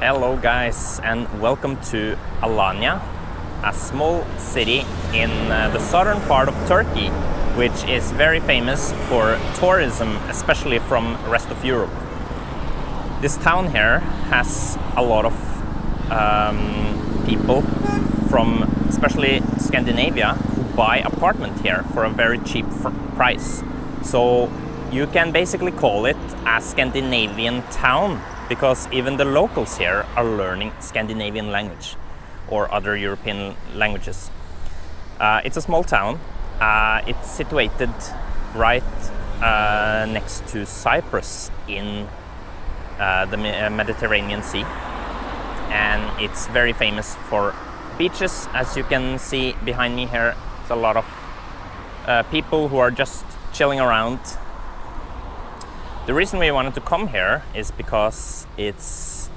Hello guys, and welcome to Alanya, a small city in the southern part of Turkey, which is very famous for tourism, especially from the rest of Europe. This town here has a lot of people from especially Scandinavia who buy apartment here for a very cheap price. So you can basically call it a Scandinavian town, because even the locals here are learning Scandinavian language or other European languages. It's a small town. It's situated right next to Cyprus in the Mediterranean Sea, and it's very famous for beaches. As you can see behind me here, it's a lot of people who are just chilling around. The reason we wanted to come here is because it's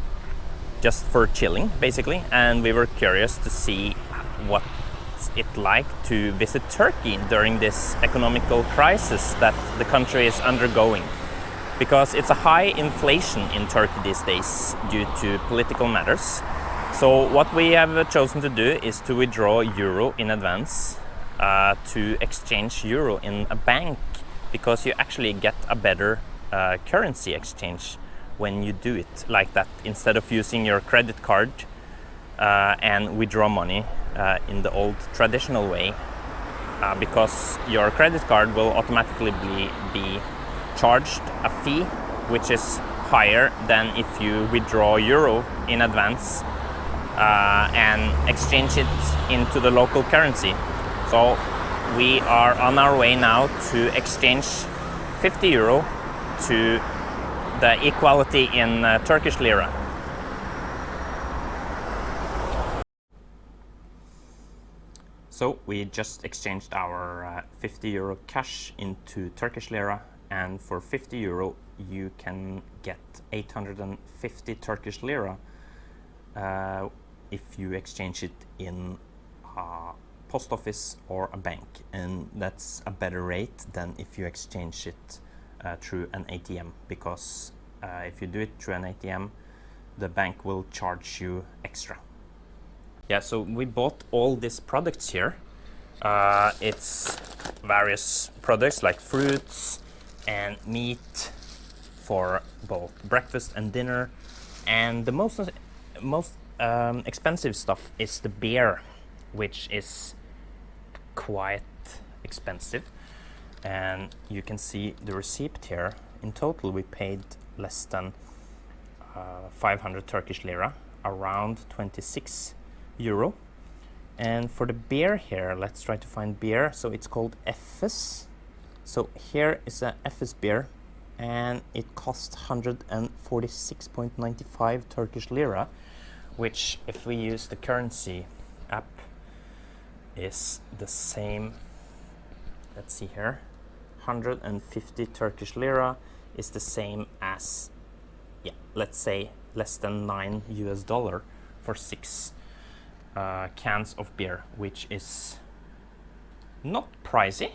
just for chilling, basically, and we were curious to see what's it like to visit Turkey during this economical crisis that the country is undergoing. Because it's a high inflation in Turkey these days due to political matters. So what we have chosen to do is to withdraw euro in advance to exchange euro in a bank, because you actually get a better currency exchange when you do it like that, instead of using your credit card and withdraw money in the old traditional way, because your credit card will automatically be charged a fee which is higher than if you withdraw euro in advance and exchange it into the local currency. So we are on our way now to exchange 50 euro to the equality in Turkish lira. So we just exchanged our 50 euro cash into Turkish lira, and for 50 euro you can get 850 Turkish lira if you exchange it in a post office or a bank, and that's a better rate than if you exchange it through an ATM, because if you do it through an ATM, the bank will charge you extra. Yeah, so we bought all these products here. It's various products like fruits and meat for both breakfast and dinner, and the most expensive stuff is the beer, which is quite expensive. And you can see the receipt here. In total we paid less than 500 Turkish lira, around 26 euro. And for the beer here, let's try to find beer. So it's called Efes. So here is a Efes beer, and it costs 146.95 Turkish lira, which, if we use the currency app, is the same. Let's see here. 150 Turkish lira is the same as, yeah, let's say less than $9 for 6 cans of beer, which is not pricey,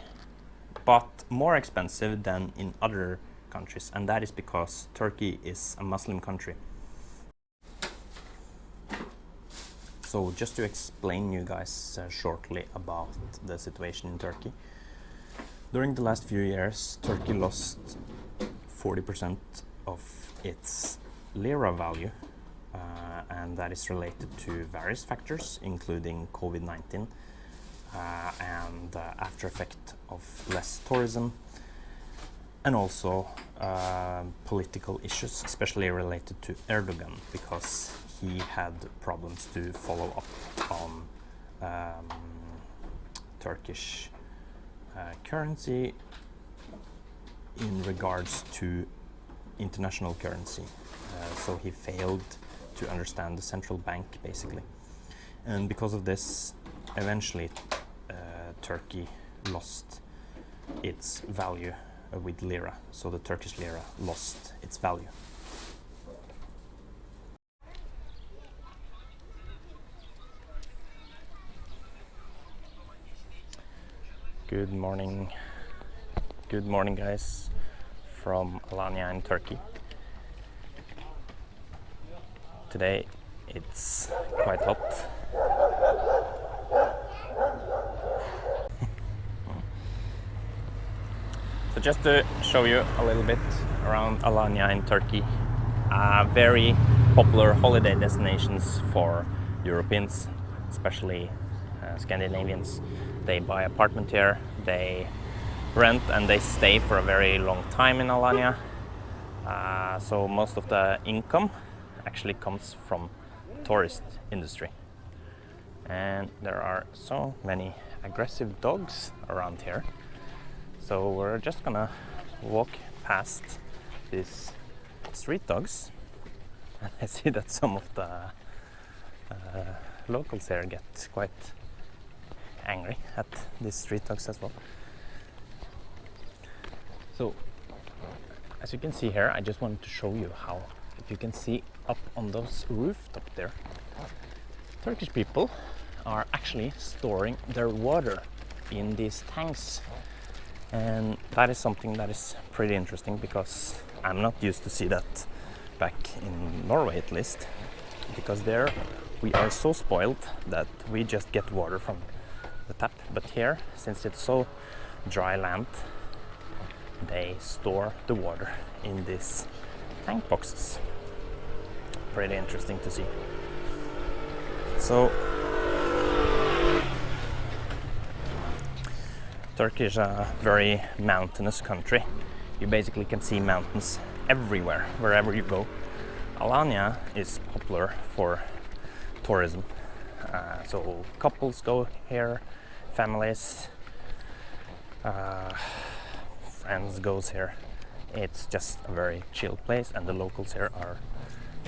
but more expensive than in other countries, and that is because Turkey is a Muslim country. So just to explain you guys shortly about the situation in Turkey. During the last few years, Turkey lost 40% of its lira value, and that is related to various factors, including COVID-19 and after effect of less tourism, and also political issues, especially related to Erdogan, because he had problems to follow up on Turkish currency in regards to international currency. So he failed to understand the central bank, basically. And because of this, eventually Turkey lost its value with lira. So the Turkish lira lost its value. Good morning. Good morning, guys, from Alanya in Turkey. today it's quite hot. So just to show you a little bit around Alanya in Turkey, very popular holiday destinations for Europeans, especially Scandinavians. They buy apartment here, they rent and they stay for a very long time in Alanya. So most of the income actually comes from the tourist industry. And there are so many aggressive dogs around here. So we're just gonna walk past these street dogs. And I see that some of the locals here get quite angry at these street dogs as well. So as you can see here, I just wanted to show you how, if you can see up on those rooftop there, Turkish people are actually storing their water in these tanks. And that is something that is pretty interesting, because I'm not used to see that back in Norway at least, because there we are so spoiled that we just get water from the tap. But here, since it's so dry land, they store the water in these tank boxes. Pretty interesting to see. So Turkey is a very mountainous country. You basically can see mountains everywhere, wherever you go. Alanya is popular for tourism. So couples go here, families, friends goes here. It's just a very chill place, and the locals here are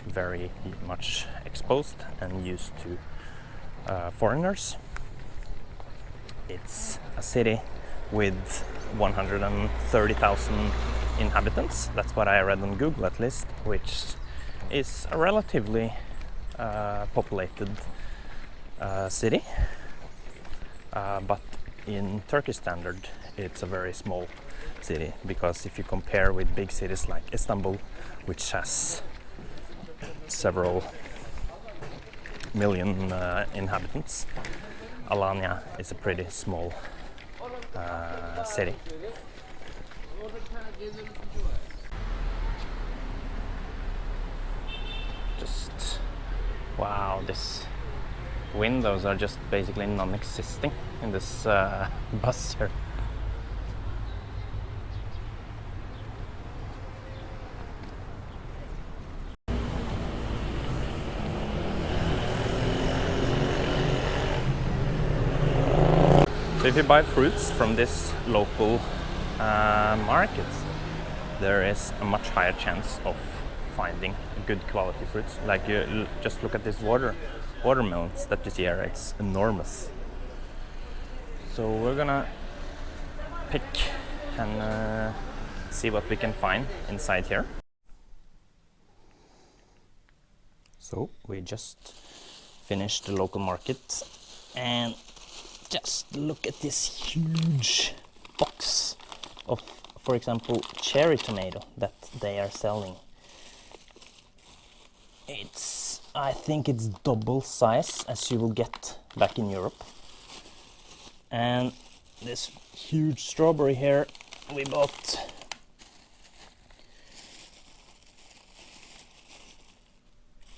very much exposed and used to foreigners. It's a city with 130,000 inhabitants. That's what I read on Google at least, which is a relatively populated city. But in Turkish standard, it's a very small city, because if you compare with big cities like Istanbul, which has several million inhabitants, Alanya is a pretty small city. Just wow, these windows are just basically non-existing in this bus here. So if you buy fruits from this local markets, there is a much higher chance of finding good quality fruits. Like you just look at these watermelons that you see here, it's enormous. So we're gonna pick and see what we can find inside here. So we just finished the local market, and just look at this huge box of, for example, cherry tomato that they are selling. I think it's double size as you will get back in Europe. And this huge strawberry here we bought.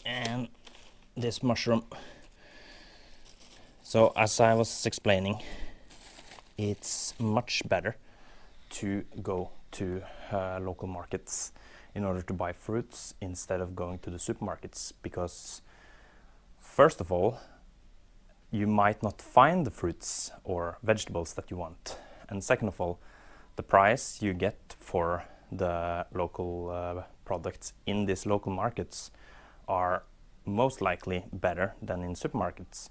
And this mushroom. So as I was explaining, it's much better to go to local markets in order to buy fruits instead of going to the supermarkets, because first of all, you might not find the fruits or vegetables that you want, and second of all, the price you get for the local products in these local markets are most likely better than in supermarkets.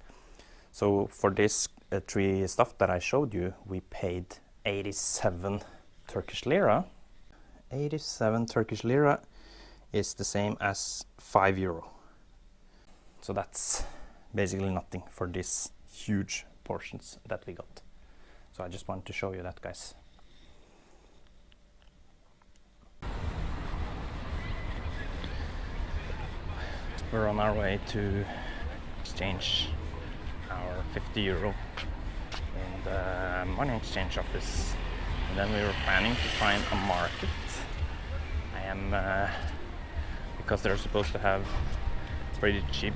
So for this three stuff that I showed you, we paid 87 Turkish lira. 87 Turkish lira is the same as €5. So that's basically nothing for these huge portions that we got. So I just wanted to show you that, guys. We're on our way to exchange our 50 euro in the money exchange office, and then we were planning to find a market. I am because they're supposed to have pretty cheap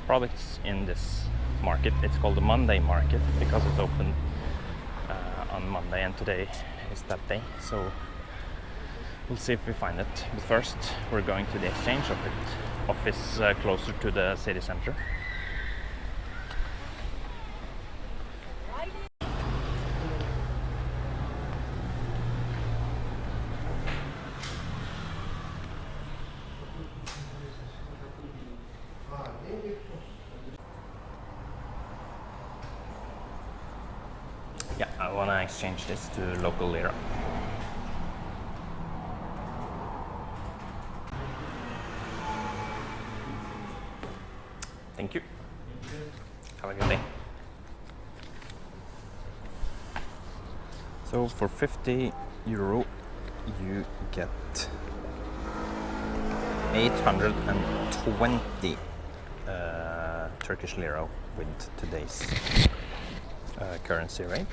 products in this market. It's called the Monday market because it's open on Monday, and today is that day, so we'll see if we find it. But first we're going to the exchange office closer to the city center. Yeah, I want to exchange this to local lira. Thank you. Have a good day. So for 50 euro you get 820 Turkish lira with today's currency rate.